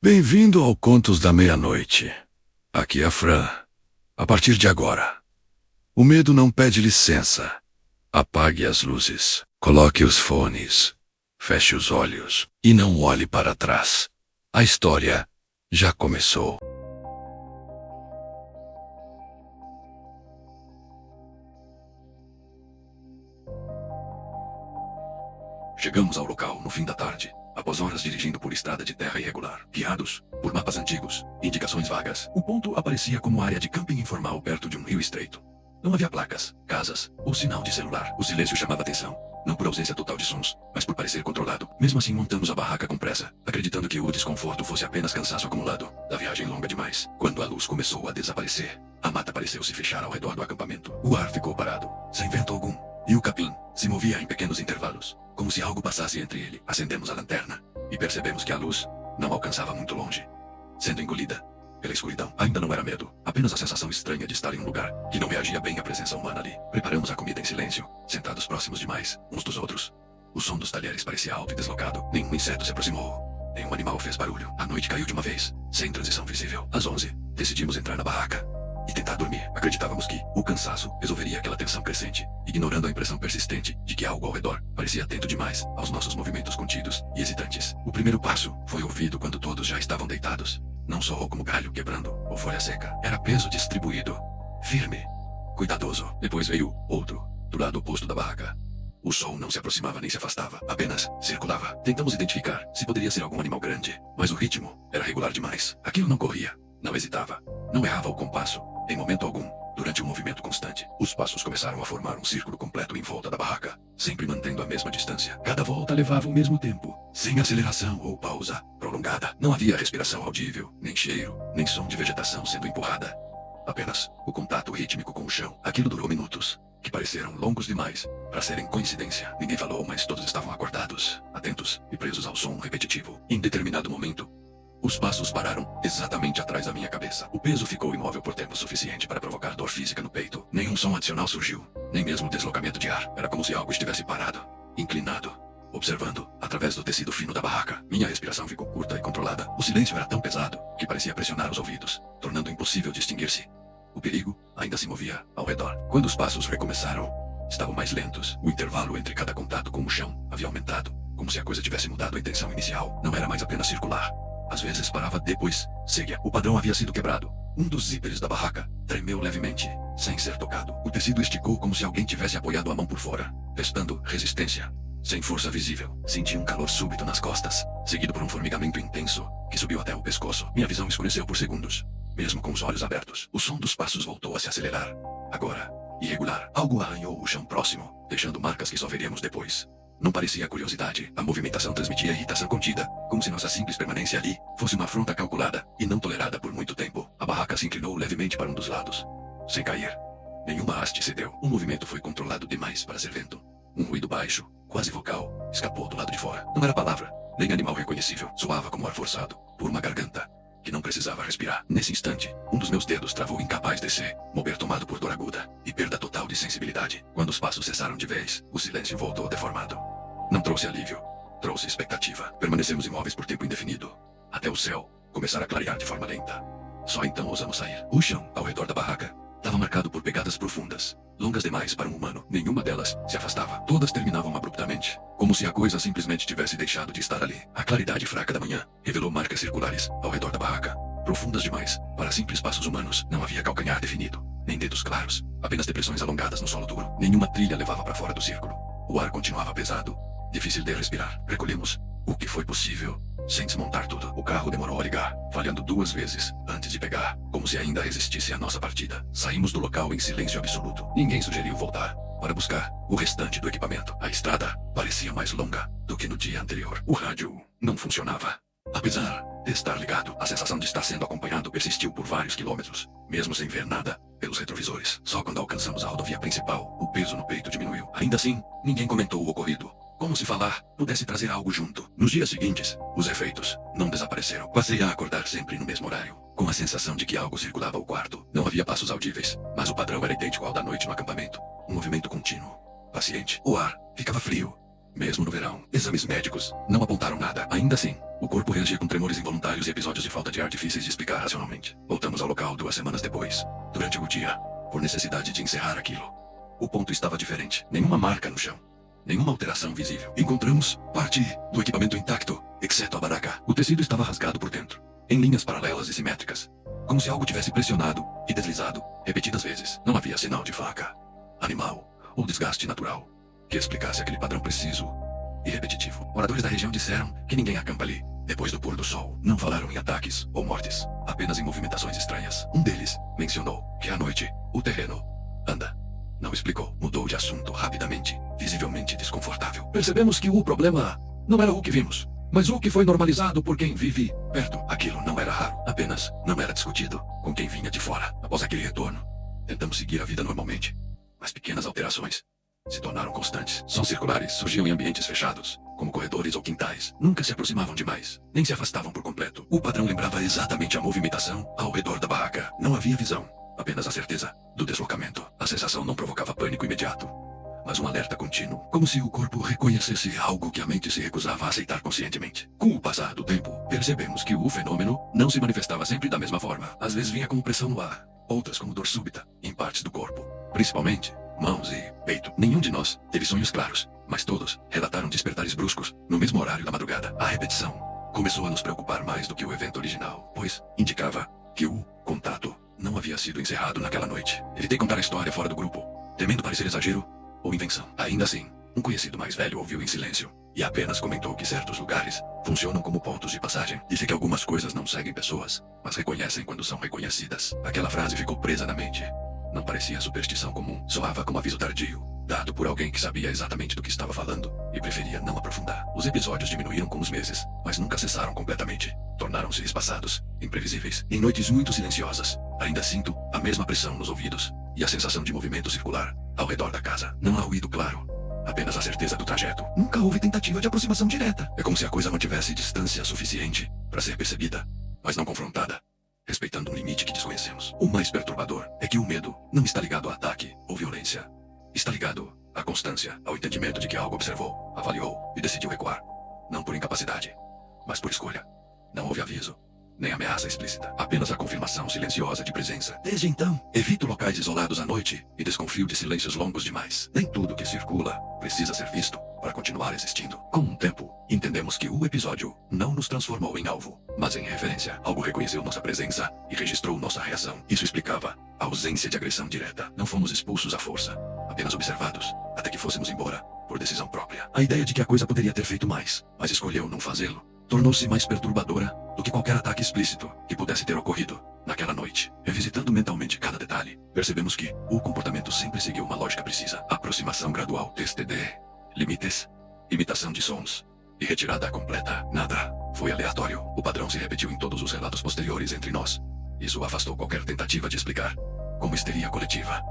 Bem-vindo ao Contos da Meia-Noite. Aqui é a Fran. A partir de agora, o medo não pede licença. Apague as luzes, coloque os fones, feche os olhos e não olhe para trás. A história já começou. Chegamos ao local no fim da tarde, após horas dirigindo por estrada de terra irregular, guiados por mapas antigos e indicações vagas. O ponto aparecia como área de camping informal perto de um rio estreito. Não havia placas, casas ou sinal de celular. O silêncio chamava atenção, não por ausência total de sons, mas por parecer controlado. Mesmo assim, montamos a barraca com pressa, acreditando que o desconforto fosse apenas cansaço acumulado da viagem longa demais. Quando a luz começou a desaparecer, a mata pareceu se fechar ao redor do acampamento. O ar ficou parado, sem vento algum, e o capim se movia em pequenos intervalos, como se algo passasse entre ele. Acendemos a lanterna e percebemos que a luz não alcançava muito longe, sendo engolida pela escuridão. Ainda não era medo, apenas a sensação estranha de estar em um lugar que não reagia bem à presença humana ali. Preparamos a comida em silêncio, sentados próximos demais, uns dos outros. O som dos talheres parecia alto e deslocado. Nenhum inseto se aproximou. Nenhum animal fez barulho. A noite caiu de uma vez, sem transição visível. Às 11, decidimos entrar na barraca e tentar dormir. Acreditávamos que o cansaço resolveria aquela tensão crescente, ignorando a impressão persistente de que algo ao redor parecia atento demais aos nossos movimentos contidos e hesitantes. O primeiro passo foi ouvido quando todos já estavam deitados. Não soou como galho quebrando ou folha seca. Era peso distribuído, firme, cuidadoso. Depois veio outro, do lado oposto da barraca. O som não se aproximava nem se afastava, apenas circulava. Tentamos identificar se poderia ser algum animal grande, mas o ritmo era regular demais. Aquilo não corria, não hesitava, não errava o compasso, em momento algum. Durante um movimento constante, os passos começaram a formar um círculo completo em volta da barraca, sempre mantendo a mesma distância. Cada volta levava o mesmo tempo, sem aceleração ou pausa prolongada. Não havia respiração audível, nem cheiro, nem som de vegetação sendo empurrada. Apenas o contato rítmico com o chão. Aquilo durou minutos, que pareceram longos demais para serem coincidência. Ninguém falou, mas todos estavam acordados, atentos e presos ao som repetitivo. Em determinado momento, os passos pararam exatamente atrás da minha cabeça. O peso ficou imóvel por tempo suficiente para provocar dor física no peito. Nenhum som adicional surgiu, nem mesmo deslocamento de ar. Era como se algo estivesse parado, inclinado, observando através do tecido fino da barraca. Minha respiração ficou curta e controlada. O silêncio era tão pesado que parecia pressionar os ouvidos, tornando impossível distinguir-se. O perigo ainda se movia ao redor. Quando os passos recomeçaram, estavam mais lentos. O intervalo entre cada contato com o chão havia aumentado, como se a coisa tivesse mudado a intenção inicial. Não era mais apenas circular. Às vezes parava, depois seguia. O padrão havia sido quebrado. Um dos zíperes da barraca tremeu levemente, sem ser tocado. O tecido esticou como se alguém tivesse apoiado a mão por fora, testando resistência. Sem força visível, senti um calor súbito nas costas, seguido por um formigamento intenso, que subiu até o pescoço. Minha visão escureceu por segundos, mesmo com os olhos abertos. O som dos passos voltou a se acelerar. Agora, irregular. Algo arranhou o chão próximo, deixando marcas que só veríamos depois. Não parecia curiosidade. A movimentação transmitia irritação contida, como se nossa simples permanência ali fosse uma afronta calculada e não tolerada por muito tempo. A barraca se inclinou levemente para um dos lados, sem cair. Nenhuma haste cedeu. O movimento foi controlado demais para ser vento. Um ruído baixo, quase vocal, escapou do lado de fora. Não era palavra, nem animal reconhecível. Soava como ar forçado, por uma garganta que não precisava respirar. Nesse instante, um dos meus dedos travou incapaz de se mover, tomado por dor aguda e perda total de sensibilidade. Quando os passos cessaram de vez, o silêncio voltou deformado. Não trouxe alívio, trouxe expectativa. Permanecemos imóveis por tempo indefinido, até o céu começar a clarear de forma lenta. Só então ousamos sair. O chão, ao redor da barraca, estava marcado por pegadas profundas, longas demais para um humano. Nenhuma delas se afastava. Todas terminavam abruptamente, como se a coisa simplesmente tivesse deixado de estar ali. A claridade fraca da manhã revelou marcas circulares ao redor da barraca, profundas demais para simples passos humanos. Não havia calcanhar definido, nem dedos claros, apenas depressões alongadas no solo duro. Nenhuma trilha levava para fora do círculo. O ar continuava pesado, difícil de respirar. Recolhemos o que foi possível, sem desmontar tudo. O carro demorou a ligar, falhando 2 vezes antes de pegar, como se ainda resistisse à nossa partida. Saímos do local em silêncio absoluto. Ninguém sugeriu voltar para buscar o restante do equipamento. A estrada parecia mais longa do que no dia anterior. O rádio não funcionava. Apesar de estar ligado, a sensação de estar sendo acompanhado persistiu por vários quilômetros, mesmo sem ver nada pelos retrovisores. Só quando alcançamos a rodovia principal, o peso no peito diminuiu. Ainda assim, ninguém comentou o ocorrido, como se falar pudesse trazer algo junto. Nos dias seguintes, os efeitos não desapareceram. Passei a acordar sempre no mesmo horário, com a sensação de que algo circulava o quarto. Não havia passos audíveis, mas o padrão era idêntico ao da noite no acampamento. Um movimento contínuo, paciente. O ar ficava frio, Mesmo no verão, exames médicos não apontaram nada. Ainda assim, o corpo reagia com tremores involuntários e episódios de falta de ar difíceis de explicar racionalmente. Voltamos ao local 2 semanas depois. Durante o dia, por necessidade de encerrar aquilo. O ponto estava diferente. Nenhuma marca no chão. Nenhuma alteração visível. Encontramos parte do equipamento intacto, exceto a baraca. O tecido estava rasgado por dentro, em linhas paralelas e simétricas. Como se algo tivesse pressionado e deslizado repetidas vezes. Não havia sinal de faca, animal ou desgaste natural que explicasse aquele padrão preciso e repetitivo. Moradores da região disseram que ninguém acampa ali depois do pôr do sol. Não falaram em ataques ou mortes, apenas em movimentações estranhas. Um deles mencionou que à noite o terreno anda. Não explicou. Mudou de assunto rapidamente, visivelmente desconfortável. Percebemos que o problema não era o que vimos, mas o que foi normalizado por quem vive perto. Aquilo não era raro, apenas não era discutido com quem vinha de fora. Após aquele retorno, tentamos seguir a vida normalmente, mas pequenas alterações se tornaram constantes. Sons circulares surgiam em ambientes fechados, como corredores ou quintais. Nunca se aproximavam demais, nem se afastavam por completo. O padrão lembrava exatamente a movimentação ao redor da barraca. Não havia visão, apenas a certeza do deslocamento. A sensação não provocava pânico imediato, mas um alerta contínuo, como se o corpo reconhecesse algo que a mente se recusava a aceitar conscientemente. Com o passar do tempo, percebemos que o fenômeno não se manifestava sempre da mesma forma. Às vezes vinha como pressão no ar, outras como dor súbita, em partes do corpo, principalmente mãos e peito. Nenhum de nós teve sonhos claros, mas todos relataram despertares bruscos, no mesmo horário da madrugada. A repetição começou a nos preocupar mais do que o evento original, pois indicava que o contato não havia sido encerrado naquela noite. Evitei contar a história fora do grupo, temendo parecer exagero ou invenção. Ainda assim, um conhecido mais velho ouviu em silêncio e apenas comentou que certos lugares funcionam como pontos de passagem. Disse que algumas coisas não seguem pessoas, mas reconhecem quando são reconhecidas. Aquela frase ficou presa na mente. Não parecia superstição comum, soava como aviso tardio, dado por alguém que sabia exatamente do que estava falando e preferia não aprofundar. Os episódios diminuíram com os meses, mas nunca cessaram completamente. Tornaram-se espaçados, imprevisíveis. Em noites muito silenciosas, ainda sinto a mesma pressão nos ouvidos e a sensação de movimento circular ao redor da casa. Não há ruído claro, apenas a certeza do trajeto. Nunca houve tentativa de aproximação direta. É como se a coisa mantivesse distância suficiente para ser percebida, mas não confrontada, respeitando um limite que desconhecemos. O mais perturbador é que o medo não está ligado a ataque ou violência. Está ligado à constância, ao entendimento de que algo observou, avaliou e decidiu recuar. Não por incapacidade, mas por escolha. Não houve aviso, nem ameaça explícita. Apenas a confirmação silenciosa de presença. Desde então, evito locais isolados à noite e desconfio de silêncios longos demais. Nem tudo que circula precisa ser visto para continuar existindo. Com o tempo, entendemos que o episódio não nos transformou em alvo, mas em referência. Algo reconheceu nossa presença e registrou nossa reação. Isso explicava a ausência de agressão direta. Não fomos expulsos à força, apenas observados, até que fôssemos embora, por decisão própria. A ideia de que a coisa poderia ter feito mais, mas escolheu não fazê-lo, tornou-se mais perturbadora do que qualquer ataque explícito que pudesse ter ocorrido naquela noite. Revisitando mentalmente cada detalhe, percebemos que o comportamento sempre seguiu uma lógica precisa. Aproximação gradual, TSTD, limites, imitação de sons e retirada completa. Nada foi aleatório. O padrão se repetiu em todos os relatos posteriores entre nós. Isso afastou qualquer tentativa de explicar como histeria coletiva.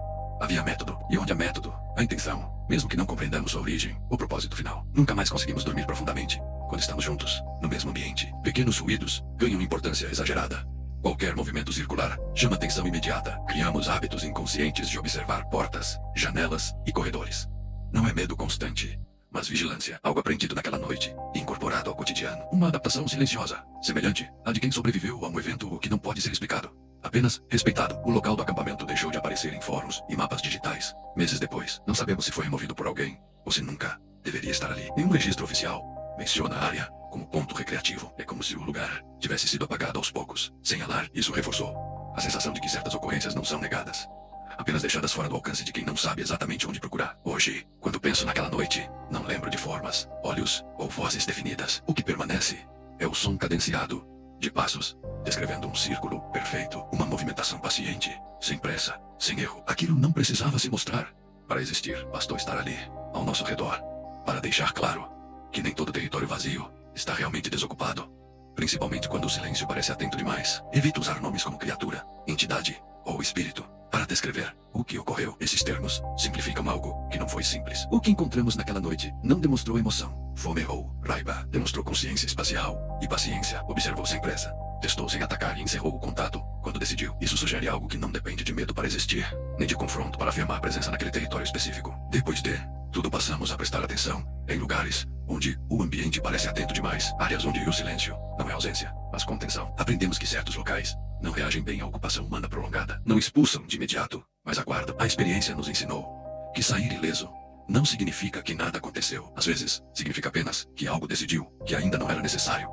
Havia método, e onde há método, há intenção, mesmo que não compreendamos sua origem ou propósito final. Nunca mais conseguimos dormir profundamente quando estamos juntos, no mesmo ambiente. Pequenos ruídos ganham importância exagerada. Qualquer movimento circular chama atenção imediata. Criamos hábitos inconscientes de observar portas, janelas e corredores. Não é medo constante, mas vigilância. Algo aprendido naquela noite e incorporado ao cotidiano. Uma adaptação silenciosa, semelhante à de quem sobreviveu a um evento que não pode ser explicado, apenas respeitado. O local do acampamento deixou de aparecer em fóruns e mapas digitais. Meses depois, não sabemos se foi removido por alguém ou se nunca deveria estar ali. Nenhum registro oficial menciona a área como ponto recreativo. É como se o lugar tivesse sido apagado aos poucos, sem alarme. Isso reforçou a sensação de que certas ocorrências não são negadas, apenas deixadas fora do alcance de quem não sabe exatamente onde procurar. Hoje, quando penso naquela noite, não lembro de formas, olhos ou vozes definidas. O que permanece é o som cadenciado de passos, descrevendo um círculo perfeito, uma movimentação paciente, sem pressa, sem erro. Aquilo não precisava se mostrar para existir, bastou estar ali, ao nosso redor, para deixar claro que nem todo território vazio está realmente desocupado, principalmente quando o silêncio parece atento demais. Evito usar nomes como criatura, entidade ou espírito para descrever o que ocorreu. Esses termos simplificam algo que não foi simples. O que encontramos naquela noite não demonstrou emoção, fome ou raiva. Demonstrou consciência espacial e paciência. Observou sem pressa, testou sem atacar e encerrou o contato quando decidiu. Isso sugere algo que não depende de medo para existir, nem de confronto para afirmar a presença naquele território específico. Depois de Tudo passamos a prestar atenção em lugares onde o ambiente parece atento demais. Áreas onde o silêncio não é ausência, mas contenção. Aprendemos que certos locais não reagem bem à ocupação humana prolongada. Não expulsam de imediato, mas aguardam. A experiência nos ensinou que sair ileso não significa que nada aconteceu. Às vezes, significa apenas que algo decidiu que ainda não era necessário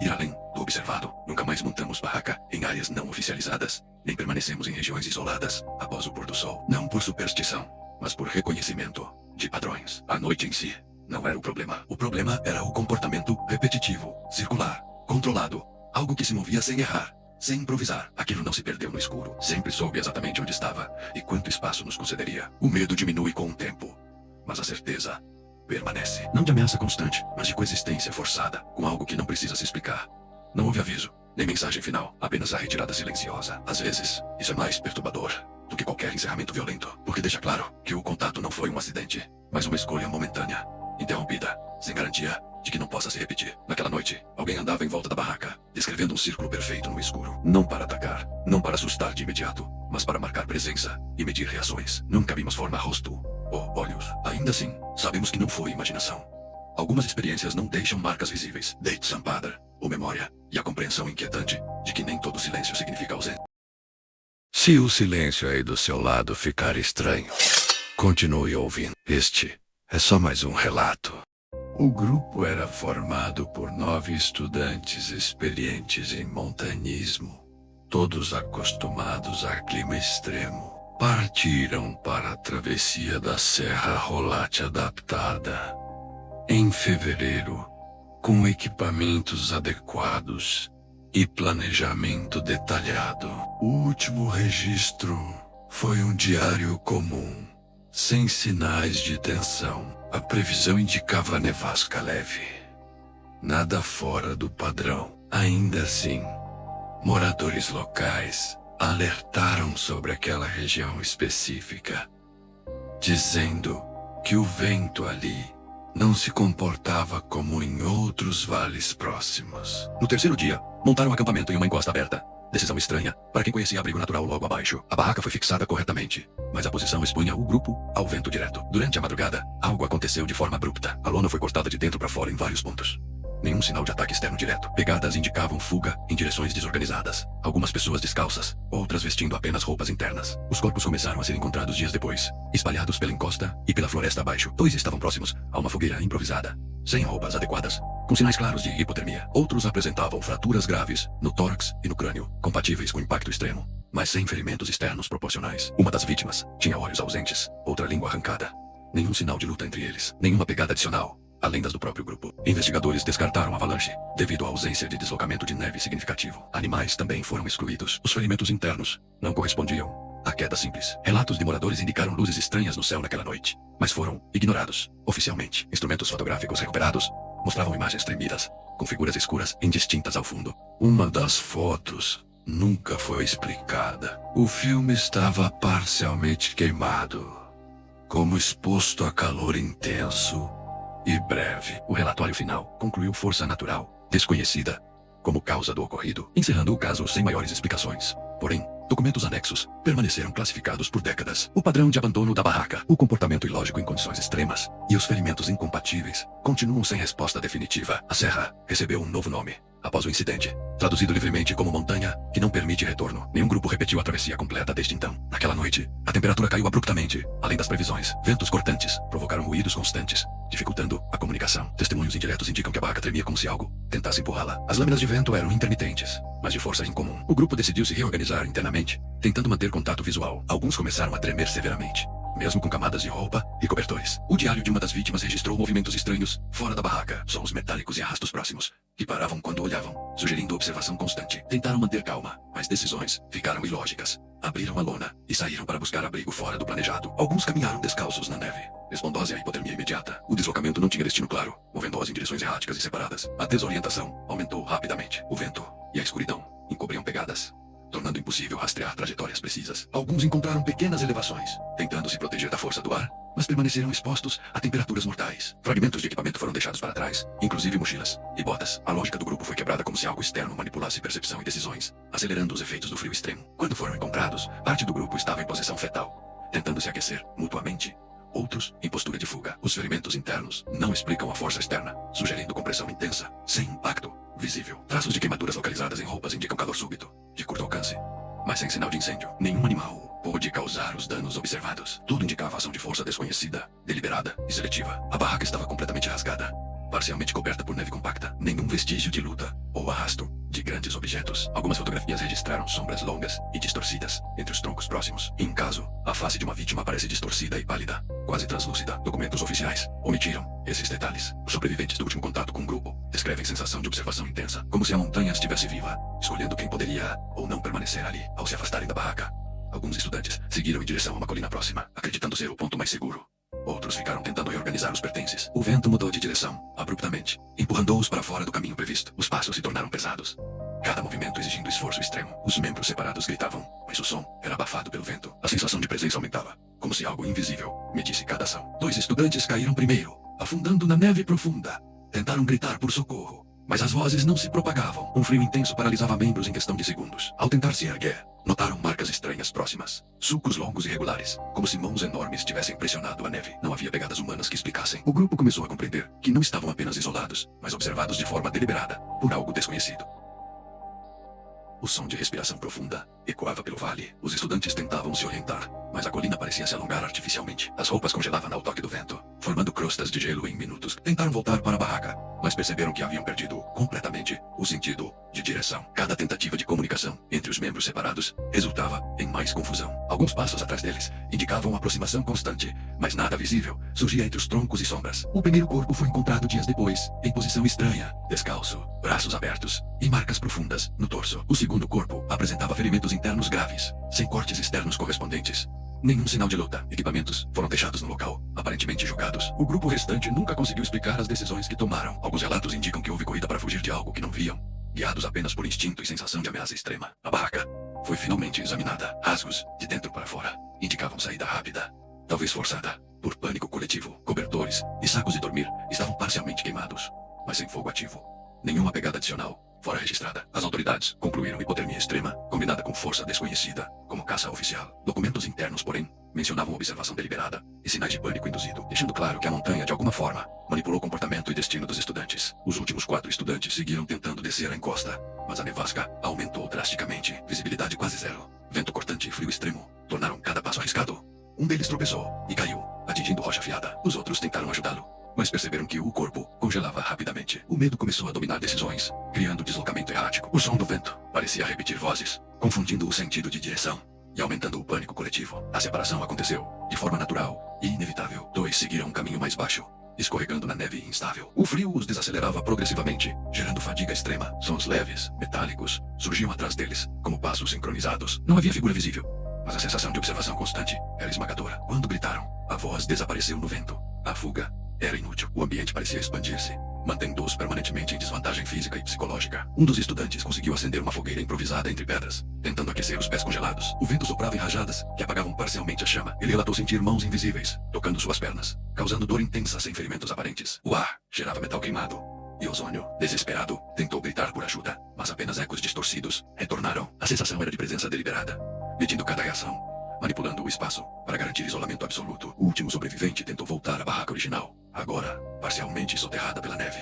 ir além do observado. Nunca mais montamos barraca em áreas não oficializadas, nem permanecemos em regiões isoladas após o pôr do sol. Não por superstição, mas por reconhecimento de padrões. A noite em si não era o problema. O problema era o comportamento repetitivo, circular, controlado. Algo que se movia sem errar, sem improvisar. Aquilo não se perdeu no escuro. Sempre soube exatamente onde estava e quanto espaço nos concederia. O medo diminui com o tempo, mas a certeza permanece. Não de ameaça constante, mas de coexistência forçada, com algo que não precisa se explicar. Não houve aviso, nem mensagem final, apenas a retirada silenciosa. Às vezes, isso é mais perturbador do que qualquer encerramento violento, porque deixa claro que o contato não foi um acidente, mas uma escolha momentânea, interrompida, sem garantia de que não possa se repetir. Naquela noite, alguém andava em volta da barraca, descrevendo um círculo perfeito no escuro. Não para atacar, não para assustar de imediato, mas para marcar presença e medir reações. Nunca vimos forma, rosto ou olhos. Ainda assim, sabemos que não foi imaginação. Algumas experiências não deixam marcas visíveis, Date some padre, ou memória, e a compreensão inquietante de que nem todo silêncio significa ausência. Se o silêncio aí do seu lado ficar estranho, continue ouvindo. Este é só mais um relato. O grupo era formado por 9 estudantes experientes em montanhismo, todos acostumados a clima extremo. Partiram para a travessia da Serra Rolate adaptada em fevereiro, com equipamentos adequados e planejamento detalhado. O último registro foi um diário comum, sem sinais de tensão. A previsão indicava nevasca leve, nada fora do padrão. Ainda assim, moradores locais alertaram sobre aquela região específica, dizendo que o vento ali não se comportava como em outros vales próximos. No terceiro dia, montaram acampamento em uma encosta aberta. Decisão estranha para quem conhecia abrigo natural logo abaixo. A barraca foi fixada corretamente, mas a posição expunha o grupo ao vento direto. Durante a madrugada, algo aconteceu de forma abrupta. A lona foi cortada de dentro para fora em vários pontos. Nenhum sinal de ataque externo direto. Pegadas indicavam fuga em direções desorganizadas. Algumas pessoas descalças, outras vestindo apenas roupas internas. Os corpos começaram a ser encontrados dias depois, espalhados pela encosta e pela floresta abaixo. 2 estavam próximos a uma fogueira improvisada, sem roupas adequadas, com sinais claros de hipotermia. Outros apresentavam fraturas graves no tórax e no crânio, compatíveis com impacto extremo, mas sem ferimentos externos proporcionais. Uma das vítimas tinha olhos ausentes, outra língua arrancada. Nenhum sinal de luta entre eles, nenhuma pegada adicional, além das do próprio grupo. Investigadores descartaram a avalanche, devido à ausência de deslocamento de neve significativo. Animais também foram excluídos. Os ferimentos internos não correspondiam à queda simples. Relatos de moradores indicaram luzes estranhas no céu naquela noite, mas foram ignorados oficialmente. Instrumentos fotográficos recuperados mostravam imagens tremidas, com figuras escuras indistintas ao fundo. Uma das fotos nunca foi explicada. O filme estava parcialmente queimado, como exposto a calor intenso e breve. O relatório final concluiu força natural, desconhecida, como causa do ocorrido, encerrando o caso sem maiores explicações. Porém, documentos anexos permaneceram classificados por décadas. O padrão de abandono da barraca, o comportamento ilógico em condições extremas e os ferimentos incompatíveis continuam sem resposta definitiva. A serra recebeu um novo nome após o incidente, traduzido livremente como montanha que não permite retorno. Nenhum grupo repetiu a travessia completa desde então. Naquela noite, a temperatura caiu abruptamente, além das previsões. Ventos cortantes provocaram ruídos constantes, dificultando a comunicação. Testemunhos indiretos indicam que a barraca tremia como se algo tentasse empurrá-la. As lâminas de vento eram intermitentes, mas de força incomum. O grupo decidiu se reorganizar internamente, tentando manter contato visual. Alguns começaram a tremer severamente, mesmo com camadas de roupa e cobertores. O diário de uma das vítimas registrou movimentos estranhos fora da barraca, sons metálicos e arrastos próximos, que paravam quando olhavam, sugerindo observação constante. Tentaram manter calma, mas decisões ficaram ilógicas. Abriram a lona e saíram para buscar abrigo fora do planejado. Alguns caminharam descalços na neve, respondose à hipotermia imediata. O deslocamento não tinha destino claro, movendo-os em direções erráticas e separadas. A desorientação aumentou rapidamente. O vento e a escuridão encobriam pegadas, tornando impossível rastrear trajetórias precisas. Alguns encontraram pequenas elevações, tentando se proteger da força do ar, mas permaneceram expostos a temperaturas mortais. Fragmentos de equipamento foram deixados para trás, inclusive mochilas e botas. A lógica do grupo foi quebrada como se algo externo manipulasse percepção e decisões, acelerando os efeitos do frio extremo. Quando foram encontrados, parte do grupo estava em posição fetal, tentando se aquecer mutuamente, outros em postura de fuga. Os ferimentos internos não explicam a força externa, sugerindo compressão intensa, sem impacto visível. Traços de queimaduras localizadas em roupas indicam calor súbito, de curto alcance, mas sem sinal de incêndio. Nenhum animal pôde causar os danos observados. Tudo indicava ação de força desconhecida, deliberada e seletiva. A barraca estava completamente rasgada, parcialmente coberta por neve compacta. Nenhum vestígio de luta ou arrasto de grandes objetos. Algumas fotografias registraram sombras longas e distorcidas entre os troncos próximos. Em um caso, a face de uma vítima parece distorcida e pálida, quase translúcida. Documentos oficiais omitiram esses detalhes. Os sobreviventes do último contato com o grupo descrevem sensação de observação intensa, como se a montanha estivesse viva, escolhendo quem poderia ou não permanecer ali. Ao se afastarem da barraca, alguns estudantes seguiram em direção a uma colina próxima, acreditando ser o ponto mais seguro. Outros ficaram tentando reorganizar os pertences. O vento mudou de direção, abruptamente, empurrando-os para fora do caminho previsto. Os passos se tornaram pesados, cada movimento exigindo esforço extremo. Os membros separados gritavam, mas o som era abafado pelo vento. A sensação de presença aumentava, como se algo invisível medisse cada ação. 2 estudantes caíram primeiro, afundando na neve profunda. Tentaram gritar por socorro, mas as vozes não se propagavam. Um frio intenso paralisava membros em questão de segundos. Ao tentar se erguer, notaram marcas estranhas próximas. Sulcos longos e regulares, como se mãos enormes tivessem pressionado a neve. Não havia pegadas humanas que explicassem. O grupo começou a compreender que não estavam apenas isolados, mas observados de forma deliberada, por algo desconhecido. O som de respiração profunda ecoava pelo vale. Os estudantes tentavam se orientar, mas a colina parecia se alongar artificialmente. As roupas congelavam ao toque do vento, formando crostas de gelo em minutos. Tentaram voltar para a barraca, mas perceberam que haviam perdido completamente o sentido de direção. Cada tentativa de comunicação entre os membros separados resultava em mais confusão. Alguns passos atrás deles indicavam aproximação constante, mas nada visível surgia entre os troncos e sombras. O primeiro corpo foi encontrado dias depois, em posição estranha, descalço, braços abertos e marcas profundas no torso. O segundo corpo apresentava ferimentos internos graves, sem cortes externos correspondentes. Nenhum sinal de luta. Equipamentos foram deixados no local, aparentemente jogados. O grupo restante nunca conseguiu explicar as decisões que tomaram. Alguns relatos indicam que houve corrida para fugir de algo que não viam, guiados apenas por instinto e sensação de ameaça extrema. A barraca foi finalmente examinada. Rasgos, de dentro para fora, indicavam saída rápida, talvez forçada, por pânico coletivo. Cobertores e sacos de dormir estavam parcialmente queimados, mas sem fogo ativo. Nenhuma pegada adicional fora registrada. As autoridades concluíram hipotermia extrema, combinada com força desconhecida, como caça oficial. Documentos internos, porém, mencionavam observação deliberada e sinais de pânico induzido, deixando claro que a montanha, de alguma forma, manipulou o comportamento e destino dos estudantes. Os últimos 4 estudantes seguiram tentando descer a encosta, mas a nevasca aumentou drasticamente. Visibilidade quase zero. Vento cortante e frio extremo tornaram cada passo arriscado. Um deles tropeçou e caiu, atingindo rocha afiada. Os outros tentaram ajudá-lo, mas perceberam que o corpo congelava rapidamente. O medo começou a dominar decisões, criando deslocamento errático. O som do vento parecia repetir vozes, confundindo o sentido de direção e aumentando o pânico coletivo. A separação aconteceu de forma natural e inevitável. 2 seguiram um caminho mais baixo, escorregando na neve instável. O frio os desacelerava progressivamente, gerando fadiga extrema. Sons leves, metálicos, surgiam atrás deles, como passos sincronizados. Não havia figura visível, mas a sensação de observação constante era esmagadora. Quando gritaram, a voz desapareceu no vento. A fuga era inútil. O ambiente parecia expandir-se, mantendo-os permanentemente em desvantagem física e psicológica. Um dos estudantes conseguiu acender uma fogueira improvisada entre pedras, tentando aquecer os pés congelados. O vento soprava em rajadas que apagavam parcialmente a chama. Ele relatou sentir mãos invisíveis tocando suas pernas, causando dor intensa sem ferimentos aparentes. O ar cheirava metal queimado e ozônio. Desesperado, tentou gritar por ajuda, mas apenas ecos distorcidos retornaram. A sensação era de presença deliberada, medindo cada reação, manipulando o espaço para garantir isolamento absoluto. O último sobrevivente tentou voltar à barraca original, agora parcialmente soterrada pela neve.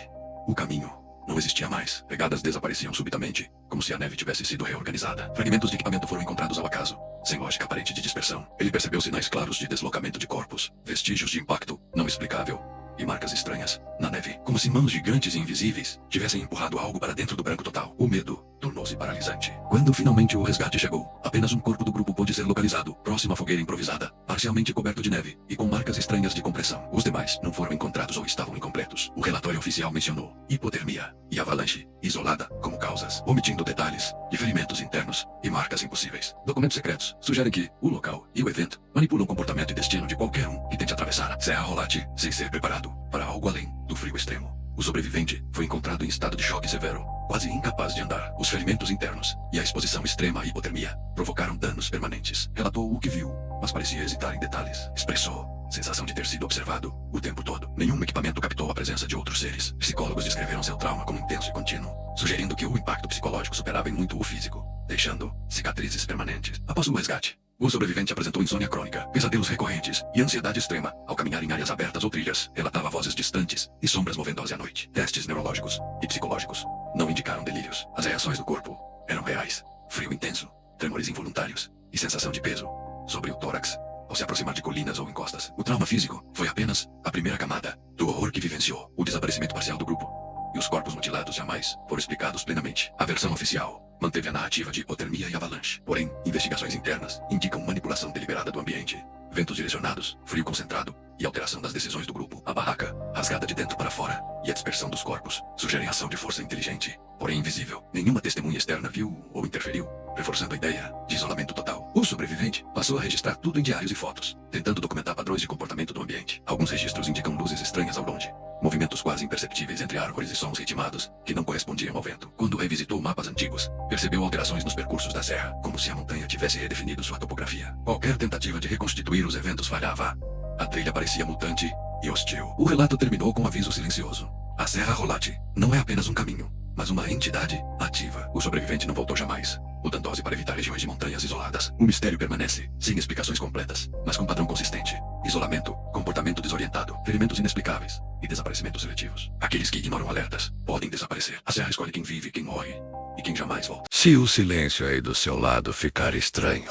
O caminho não existia mais. Pegadas desapareciam subitamente, como se a neve tivesse sido reorganizada. Fragmentos de equipamento foram encontrados ao acaso, sem lógica aparente de dispersão. Ele percebeu sinais claros de deslocamento de corpos, vestígios de impacto não explicável e marcas estranhas na neve, como se mãos gigantes e invisíveis tivessem empurrado algo para dentro do branco total. O medo tornou-se paralisante. Quando finalmente o resgate chegou, apenas um corpo do grupo pôde ser localizado, próximo à fogueira improvisada, parcialmente coberto de neve e com marcas estranhas de compressão. Os demais não foram encontrados ou estavam incompletos. O relatório oficial mencionou hipotermia e avalanche isolada como causas, omitindo detalhes de ferimentos internos e marcas impossíveis. Documentos secretos sugerem que o local e o evento manipulam o comportamento e destino de qualquer um que tente atravessar a Serra Rolate sem ser preparado para algo além do frio extremo. O sobrevivente foi encontrado em estado de choque severo, quase incapaz de andar. Os ferimentos internos e a exposição extrema à hipotermia provocaram danos permanentes. Relatou o que viu, mas parecia hesitar em detalhes. Expressou sensação de ter sido observado o tempo todo. Nenhum equipamento captou a presença de outros seres. Psicólogos descreveram seu trauma como intenso e contínuo, sugerindo que o impacto psicológico superava em muito o físico, deixando cicatrizes permanentes. Após o resgate, O sobrevivente apresentou insônia crônica, pesadelos recorrentes e ansiedade extrema ao caminhar em áreas abertas ou trilhas. Relatava vozes distantes e sombras movendo-se à noite. Testes neurológicos e psicológicos não indicaram delírios. As reações do corpo eram reais. Frio intenso, tremores involuntários e sensação de peso sobre o tórax ao se aproximar de colinas ou encostas. O trauma físico foi apenas a primeira camada do horror que vivenciou. O desaparecimento parcial do grupo e os corpos mutilados jamais foram explicados plenamente. A versão oficial manteve a narrativa de hipotermia e avalanche. Porém, investigações internas indicam manipulação deliberada do ambiente, ventos direcionados, frio concentrado e alteração das decisões do grupo. A barraca, rasgada de dentro para fora, e a dispersão dos corpos sugerem ação de força inteligente, porém invisível. Nenhuma testemunha externa viu ou interferiu, reforçando a ideia de isolamento total. O sobrevivente passou a registrar tudo em diários e fotos, tentando documentar padrões de comportamento do ambiente. Alguns registros indicam luzes estranhas ao longe, movimentos quase imperceptíveis entre árvores e sons ritmados que não correspondiam ao vento. Quando revisitou mapas antigos, percebeu alterações nos percursos da serra, como se a montanha tivesse redefinido sua topografia. Qualquer tentativa de reconstituir os eventos falhava. A trilha parecia mutante e hostil. O relato terminou com um aviso silencioso. A Serra Rolate não é apenas um caminho, mas uma entidade ativa. O sobrevivente não voltou jamais, mudando-se para evitar regiões de montanhas isoladas. O mistério permanece, sem explicações completas, mas com padrão consistente. Isolamento, comportamento desorientado, ferimentos inexplicáveis e desaparecimentos seletivos. Aqueles que ignoram alertas podem desaparecer. A Serra escolhe quem vive, quem morre e quem jamais volta. Se o silêncio aí do seu lado ficar estranho,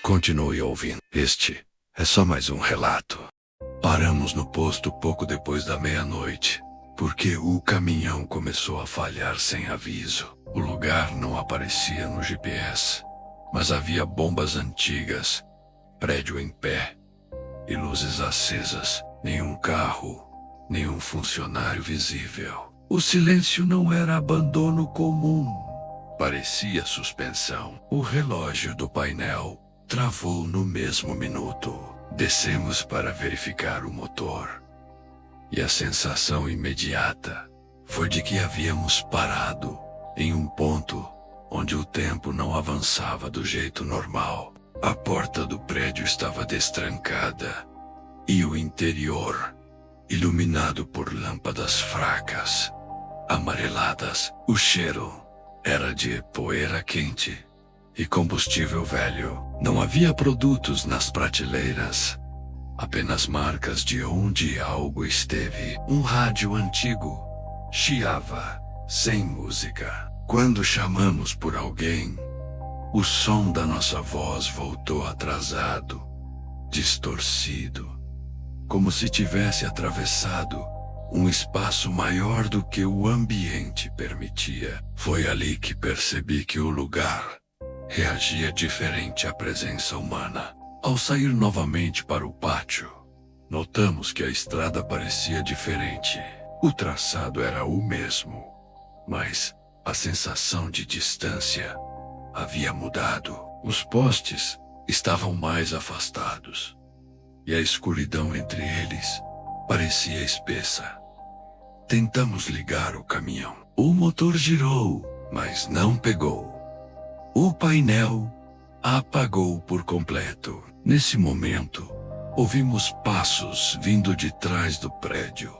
continue ouvindo. Este é só mais um relato. Paramos no posto pouco depois da meia-noite, porque o caminhão começou a falhar sem aviso. O lugar não aparecia no GPS, mas havia bombas antigas, prédio em pé e luzes acesas. Nenhum carro, nenhum funcionário visível. O silêncio não era abandono comum, parecia suspensão. O relógio do painel travou no mesmo minuto. Descemos para verificar o motor, e a sensação imediata foi de que havíamos parado em um ponto onde o tempo não avançava do jeito normal. A porta do prédio estava destrancada e o interior iluminado por lâmpadas fracas, amareladas. O cheiro era de poeira quente e combustível velho. Não havia produtos nas prateleiras, apenas marcas de onde algo esteve. Um rádio antigo chiava, sem música. Quando chamamos por alguém, o som da nossa voz voltou atrasado, distorcido, como se tivesse atravessado um espaço maior do que o ambiente permitia. Foi ali que percebi que o lugar reagia diferente à presença humana. Ao sair novamente para o pátio, notamos que a estrada parecia diferente. O traçado era o mesmo, mas a sensação de distância havia mudado. Os postes estavam mais afastados, e a escuridão entre eles parecia espessa. Tentamos ligar o caminhão. O motor girou, mas não pegou. O painel apagou por completo. Nesse momento, ouvimos passos vindo de trás do prédio.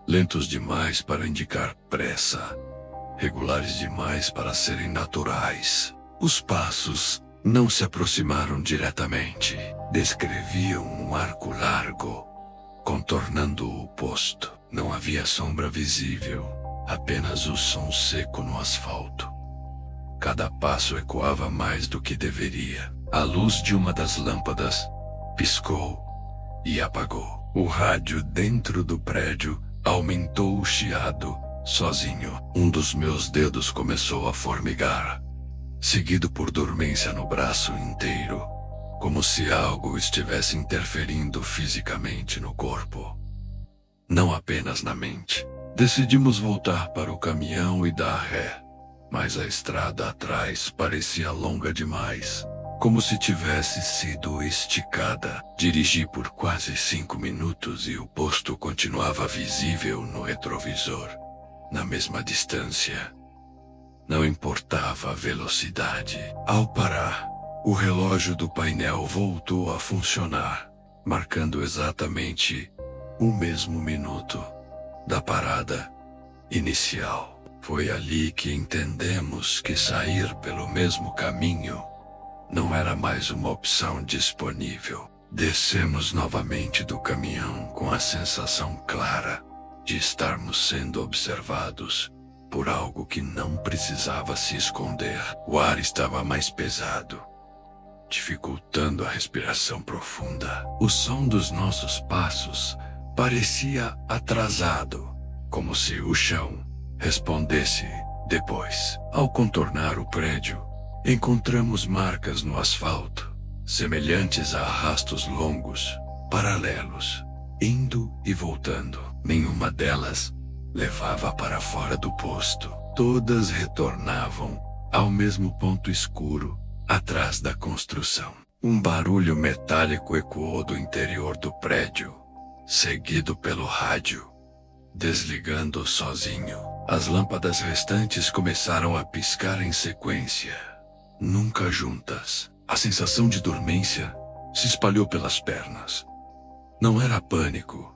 Lentos demais para indicar pressa, regulares demais para serem naturais. Os passos não se aproximaram diretamente. Descreviam um arco largo, contornando o posto. Não havia sombra visível, apenas o som seco no asfalto. Cada passo ecoava mais do que deveria. A luz de uma das lâmpadas piscou e apagou. O rádio dentro do prédio aumentou o chiado sozinho. Um dos meus dedos começou a formigar, seguido por dormência no braço inteiro, como se algo estivesse interferindo fisicamente no corpo, não apenas na mente. Decidimos voltar para o caminhão e dar ré, mas a estrada atrás parecia longa demais, como se tivesse sido esticada. Dirigi por quase 5 minutos e o posto continuava visível no retrovisor, na mesma distância. Não importava a velocidade. Ao parar, o relógio do painel voltou a funcionar, marcando exatamente o mesmo minuto da parada inicial. Foi ali que entendemos que sair pelo mesmo caminho Não era mais uma opção disponível. Descemos novamente do caminhão com a sensação clara de estarmos sendo observados por algo que não precisava se esconder. O ar estava mais pesado, dificultando a respiração profunda. O som dos nossos passos parecia atrasado, como se o chão respondesse depois. Ao contornar o prédio, encontramos marcas no asfalto, semelhantes a arrastos longos, paralelos, indo e voltando. Nenhuma delas levava para fora do posto. Todas retornavam ao mesmo ponto escuro, atrás da construção. Um barulho metálico ecoou do interior do prédio, seguido pelo rádio. Desligando sozinho, as lâmpadas restantes começaram a piscar em sequência, nunca juntas. A sensação de dormência se espalhou pelas pernas. Não era pânico,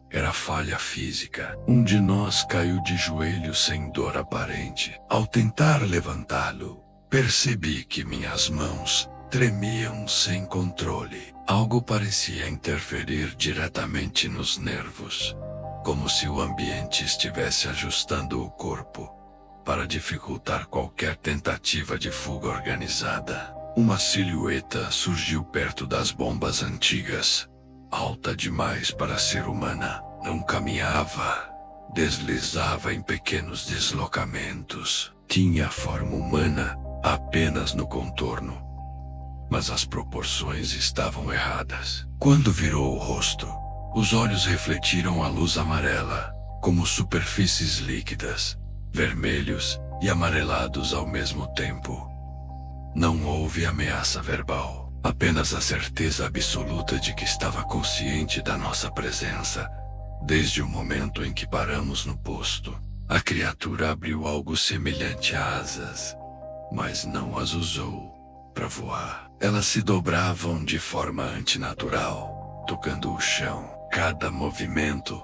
era falha física. Um de nós caiu de joelhos sem dor aparente. Ao tentar levantá-lo, percebi que minhas mãos tremiam sem controle. Algo parecia interferir diretamente nos nervos, como se o ambiente estivesse ajustando o corpo para dificultar qualquer tentativa de fuga organizada. Uma silhueta surgiu perto das bombas antigas, alta demais para ser humana. Não caminhava, deslizava em pequenos deslocamentos. Tinha forma humana apenas no contorno, mas as proporções estavam erradas. Quando virou o rosto, os olhos refletiram a luz amarela, como superfícies líquidas, vermelhos e amarelados ao mesmo tempo. Não houve ameaça verbal, apenas a certeza absoluta de que estava consciente da nossa presença, desde o momento em que paramos no posto. A criatura abriu algo semelhante a asas, mas não as usou para voar. Elas se dobravam de forma antinatural, tocando o chão. Cada movimento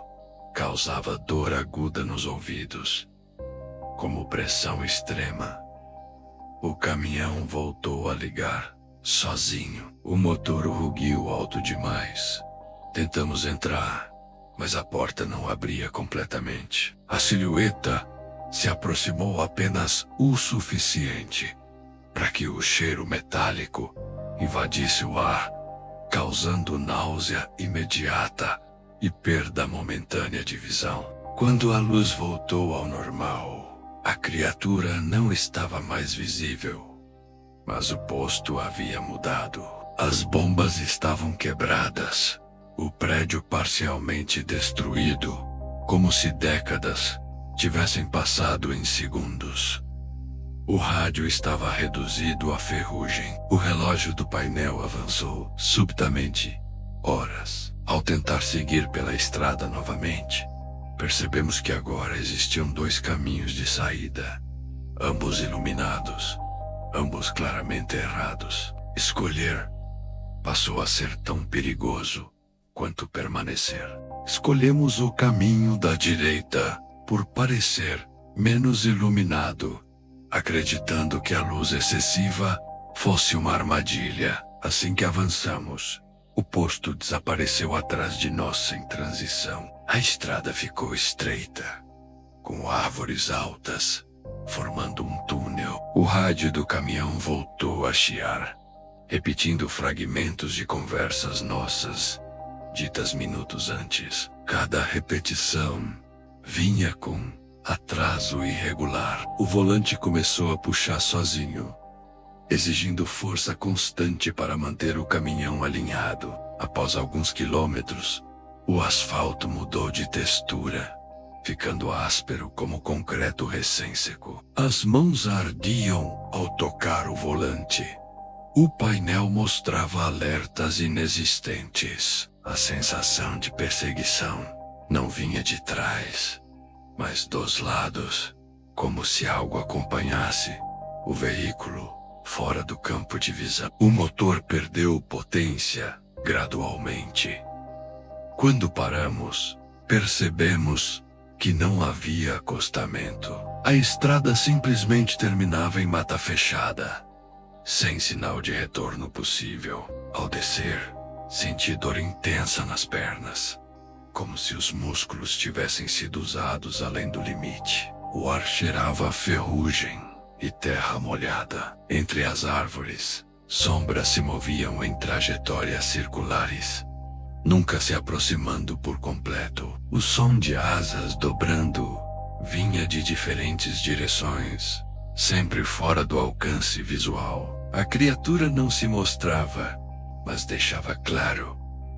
causava dor aguda nos ouvidos, como pressão extrema. O caminhão voltou a ligar, sozinho. O motor rugiu alto demais. Tentamos entrar, mas a porta não abria completamente. A silhueta se aproximou apenas o suficiente para que o cheiro metálico invadisse o ar, causando náusea imediata e perda momentânea de visão. Quando a luz voltou ao normal, a criatura não estava mais visível, mas o posto havia mudado. As bombas estavam quebradas, o prédio parcialmente destruído, como se décadas tivessem passado em segundos. O rádio estava reduzido a ferrugem. O relógio do painel avançou subitamente horas. Ao tentar seguir pela estrada novamente, percebemos que agora existiam dois caminhos de saída, ambos iluminados, ambos claramente errados. Escolher passou a ser tão perigoso quanto permanecer. Escolhemos o caminho da direita por parecer menos iluminado, acreditando que a luz excessiva fosse uma armadilha. Assim que avançamos, o posto desapareceu atrás de nós sem transição. A estrada ficou estreita, com árvores altas, formando um túnel. O rádio do caminhão voltou a chiar, repetindo fragmentos de conversas nossas, ditas minutos antes. Cada repetição vinha com atraso irregular. O volante começou a puxar sozinho, exigindo força constante para manter o caminhão alinhado. Após alguns quilômetros, o asfalto mudou de textura, ficando áspero como concreto recém-seco. As mãos ardiam ao tocar o volante. O painel mostrava alertas inexistentes. A sensação de perseguição não vinha de trás, mas dos lados, como se algo acompanhasse o veículo fora do campo de visão. O motor perdeu potência gradualmente. Quando paramos, percebemos que não havia acostamento. A estrada simplesmente terminava em mata fechada, sem sinal de retorno possível. Ao descer, senti dor intensa nas pernas, como se os músculos tivessem sido usados além do limite. O ar cheirava a ferrugem e terra molhada. Entre as árvores, sombras se moviam em trajetórias circulares, nunca se aproximando por completo. O som de asas dobrando vinha de diferentes direções, sempre fora do alcance visual. A criatura não se mostrava, mas deixava claro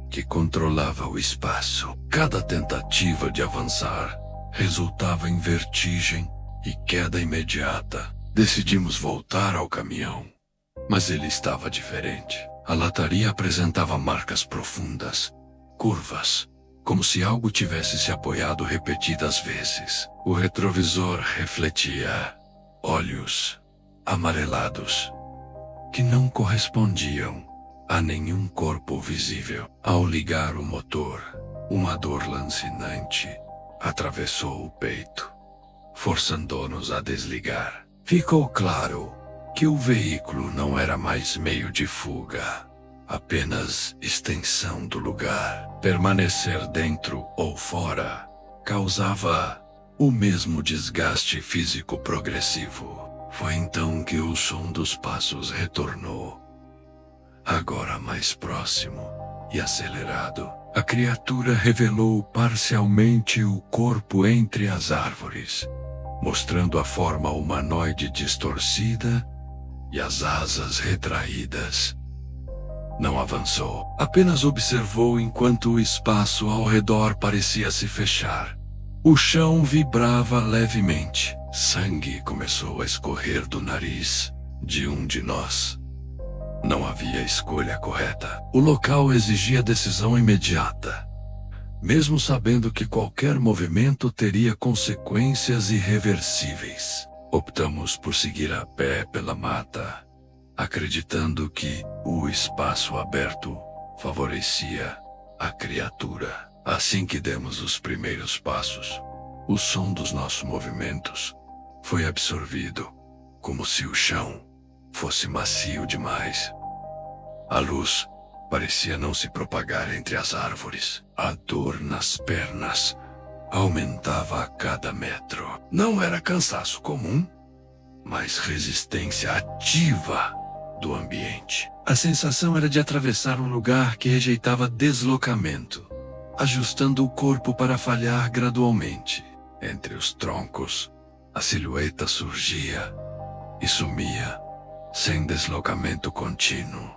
que controlava o espaço. Cada tentativa de avançar resultava em vertigem e queda imediata. Decidimos voltar ao caminhão, mas ele estava diferente. A lataria apresentava marcas profundas, curvas, como se algo tivesse se apoiado repetidas vezes. O retrovisor refletia olhos amarelados que não correspondiam a nenhum corpo visível. Ao ligar o motor, uma dor lancinante atravessou o peito, forçando-nos a desligar. Ficou claro que o veículo não era mais meio de fuga, apenas extensão do lugar. Permanecer dentro ou fora causava o mesmo desgaste físico progressivo. Foi então que o som dos passos retornou, agora mais próximo e acelerado. A criatura revelou parcialmente o corpo entre as árvores, mostrando a forma humanoide distorcida e as asas retraídas. Não avançou, apenas observou enquanto o espaço ao redor parecia se fechar. O chão vibrava levemente. Sangue começou a escorrer do nariz de um de nós. Não havia escolha correta. O local exigia decisão imediata, mesmo sabendo que qualquer movimento teria consequências irreversíveis. Optamos por seguir a pé pela mata, acreditando que o espaço aberto favorecia a criatura. Assim que demos os primeiros passos, o som dos nossos movimentos foi absorvido, como se o chão fosse macio demais. A luz parecia não se propagar entre as árvores. A dor nas pernas aumentava a cada metro. Não era cansaço comum, mas resistência ativa do ambiente. A sensação era de atravessar um lugar que rejeitava deslocamento, ajustando o corpo para falhar gradualmente. Entre os troncos, a silhueta surgia e sumia, sem deslocamento contínuo.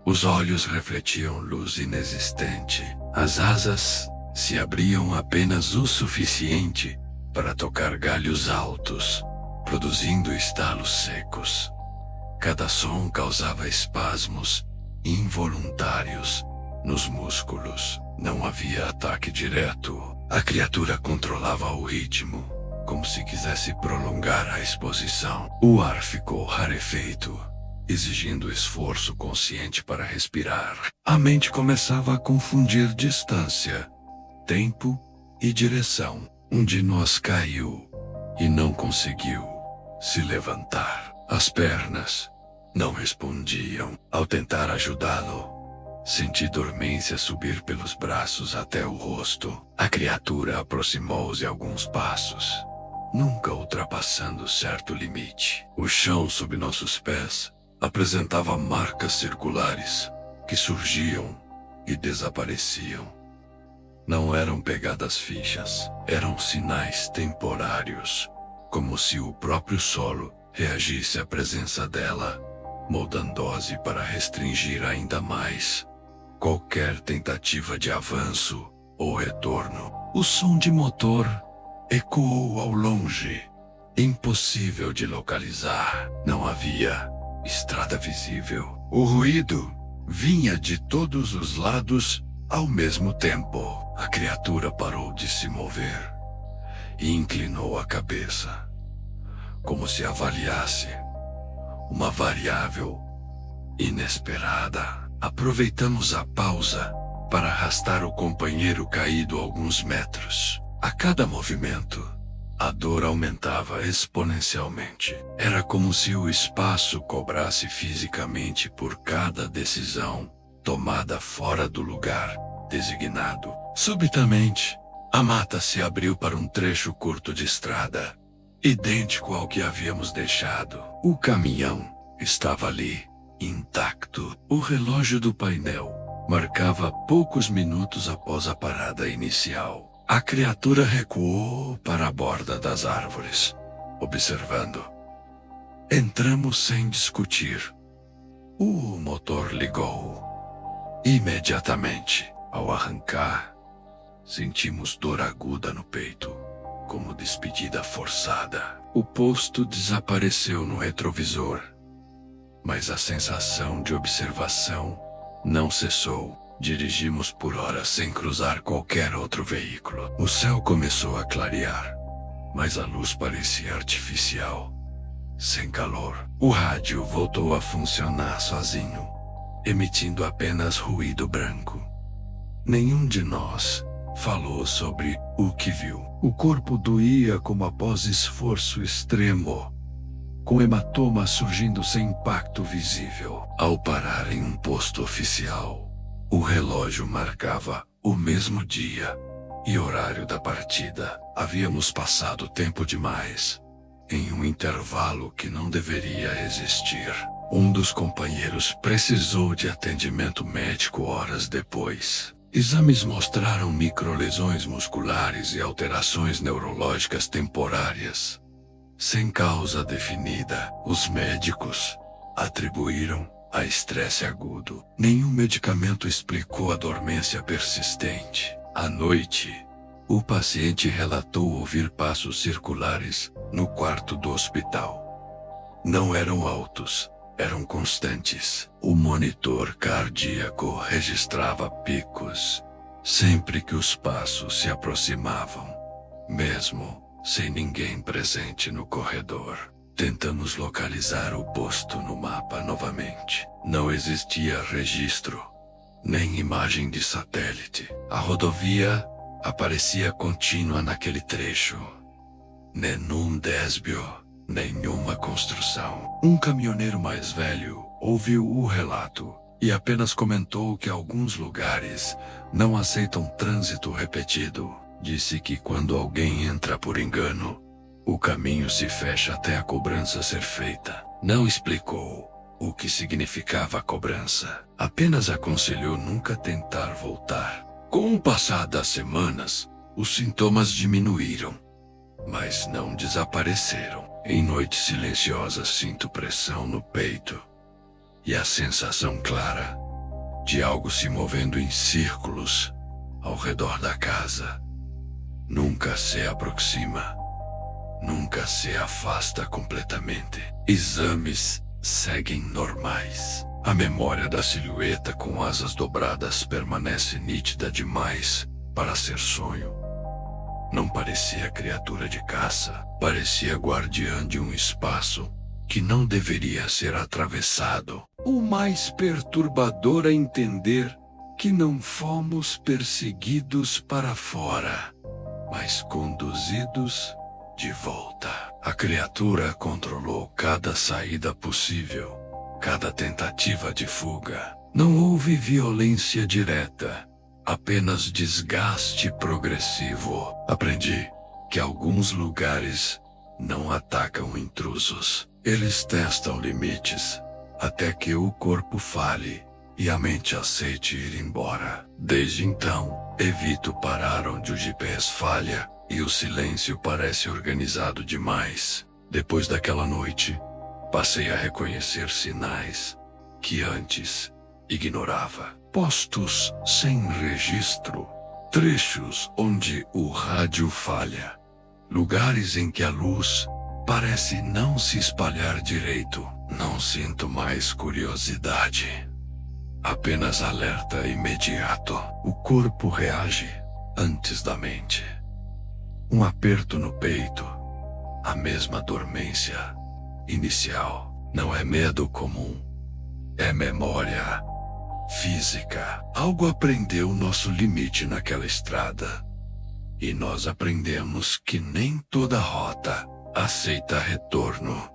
Os olhos refletiam luz inexistente. As asas se abriam apenas o suficiente para tocar galhos altos, produzindo estalos secos. Cada som causava espasmos involuntários nos músculos. Não havia ataque direto. A criatura controlava o ritmo, como se quisesse prolongar a exposição. O ar ficou rarefeito, exigindo esforço consciente para respirar. A mente começava a confundir distância, tempo e direção. Um de nós caiu e não conseguiu se levantar. As pernas não respondiam. Ao tentar ajudá-lo, senti dormência subir pelos braços até o rosto. A criatura aproximou-se alguns passos, nunca ultrapassando certo limite. O chão sob nossos pés apresentava marcas circulares que surgiam e desapareciam. Não eram pegadas fixas, eram sinais temporários, como se o próprio solo reagisse à presença dela, moldando-se para restringir ainda mais qualquer tentativa de avanço ou retorno. O som de motor ecoou ao longe, impossível de localizar. Não havia estrada visível. O ruído vinha de todos os lados ao mesmo tempo. A criatura parou de se mover e inclinou a cabeça, como se avaliasse uma variável inesperada. Aproveitamos a pausa para arrastar o companheiro caído alguns metros. A cada movimento, A dor aumentava exponencialmente. Era como se o espaço cobrasse fisicamente por cada decisão tomada fora do lugar designado. Subitamente, a mata se abriu para um trecho curto de estrada, idêntico ao que havíamos deixado. O caminhão estava ali, intacto. O relógio do painel marcava poucos minutos após a parada inicial. A criatura recuou para a borda das árvores, observando. Entramos sem discutir. O motor ligou. Imediatamente, ao arrancar, sentimos dor aguda no peito, como despedida forçada. O posto desapareceu no retrovisor, mas a sensação de observação não cessou. Dirigimos por horas sem cruzar qualquer outro veículo. O céu começou a clarear, mas a luz parecia artificial, sem calor. O rádio voltou a funcionar sozinho, emitindo apenas ruído branco. Nenhum de nós falou sobre o que viu. O corpo doía como após esforço extremo, com hematomas surgindo sem impacto visível. Ao parar em um posto oficial, o relógio marcava o mesmo dia e horário da partida. Havíamos passado tempo demais, em um intervalo que não deveria existir. Um dos companheiros precisou de atendimento médico horas depois. Exames mostraram microlesões musculares e alterações neurológicas temporárias, sem causa definida. Os médicos atribuíram a estresse agudo. Nenhum medicamento explicou a dormência persistente. À noite, o paciente relatou ouvir passos circulares no quarto do hospital. Não eram altos, eram constantes. O monitor cardíaco registrava picos sempre que os passos se aproximavam, mesmo sem ninguém presente no corredor. Tentamos localizar o posto no mapa novamente. Não existia registro, nem imagem de satélite. A rodovia aparecia contínua naquele trecho. Nenhum desvio, nenhuma construção. Um caminhoneiro mais velho ouviu o relato e apenas comentou que alguns lugares não aceitam trânsito repetido. Disse que quando alguém entra por engano, o caminho se fecha até a cobrança ser feita. Não explicou o que significava a cobrança. Apenas aconselhou nunca tentar voltar. Com o passar das semanas, os sintomas diminuíram, mas não desapareceram. Em noites silenciosas sinto pressão no peito e a sensação clara de algo se movendo em círculos ao redor da casa. Nunca se aproxima. Nunca se afasta completamente. Exames seguem normais. A memória da silhueta com asas dobradas permanece nítida demais para ser sonho. Não parecia criatura de caça. Parecia guardiã de um espaço que não deveria ser atravessado. O mais perturbador é entender que não fomos perseguidos para fora, mas conduzidos de volta. A criatura controlou cada saída possível, cada tentativa de fuga. Não houve violência direta, apenas desgaste progressivo. Aprendi que alguns lugares não atacam intrusos. Eles testam limites até que o corpo fale e a mente aceite ir embora. Desde então, evito parar onde o GPS falha e o silêncio parece organizado demais. Depois daquela noite, passei a reconhecer sinais que antes ignorava. Postos sem registro, trechos onde o rádio falha, lugares em que a luz parece não se espalhar direito. Não sinto mais curiosidade, apenas alerta imediato. O corpo reage antes da mente. Um aperto no peito, a mesma dormência inicial. Não é medo comum, é memória física. Algo aprendeu nosso limite naquela estrada E nós aprendemos que nem toda rota aceita retorno.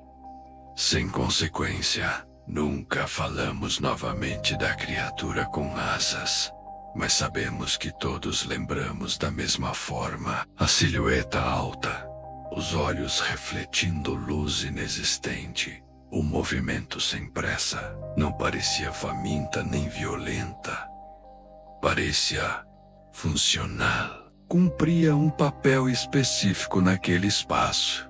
Sem consequência, nunca falamos novamente da criatura com asas. Mas sabemos que todos lembramos da mesma forma a silhueta alta, os olhos refletindo luz inexistente. O movimento sem pressa não parecia faminta nem violenta. Parecia funcional. Cumpria um papel específico naquele espaço.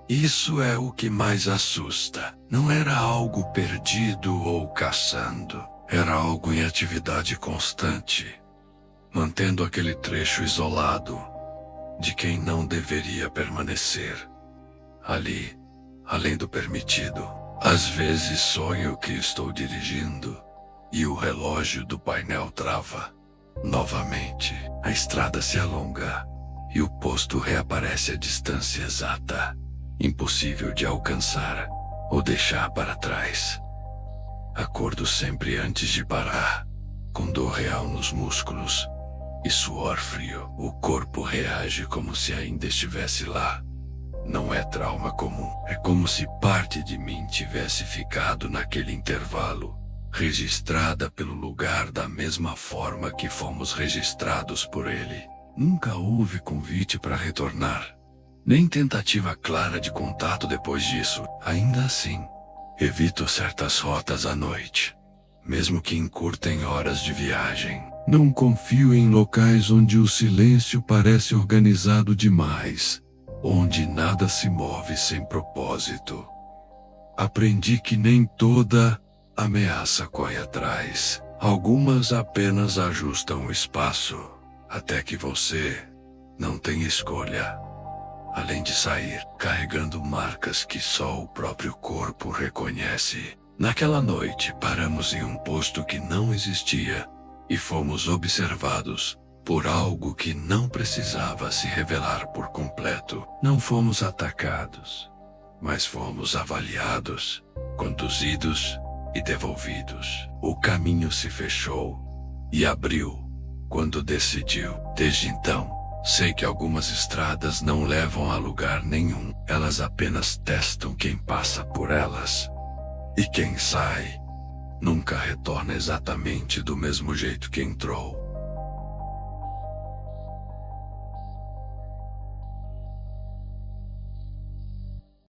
Isso é o que mais assusta. Não era algo perdido ou caçando. Era algo em atividade constante, mantendo aquele trecho isolado de quem não deveria permanecer ali, além do permitido. Às vezes sonho que estou dirigindo e o relógio do painel trava. Novamente, a estrada se alonga e o posto reaparece à distância exata, impossível de alcançar ou deixar para trás. Acordo sempre antes de parar, com dor real nos músculos e suor frio. O corpo reage como se ainda estivesse lá. Não é trauma comum. É como se parte de mim tivesse ficado naquele intervalo, registrada pelo lugar da mesma forma que fomos registrados por ele. Nunca houve convite para retornar, nem tentativa clara de contato depois disso. Ainda assim, evito certas rotas à noite, mesmo que encurtem horas de viagem. Não confio em locais onde o silêncio parece organizado demais, onde nada se move sem propósito. Aprendi que nem toda ameaça corre atrás. Algumas apenas ajustam o espaço, até que você não tem escolha. Além de sair carregando marcas que só o próprio corpo reconhece. Naquela noite, paramos em um posto que não existia e fomos observados por algo que não precisava se revelar por completo. Não fomos atacados, mas fomos avaliados, conduzidos e devolvidos. O caminho se fechou e abriu quando decidiu. Desde então, sei que algumas estradas não levam a lugar nenhum. Elas apenas testam quem passa por elas. E quem sai nunca retorna exatamente do mesmo jeito que entrou.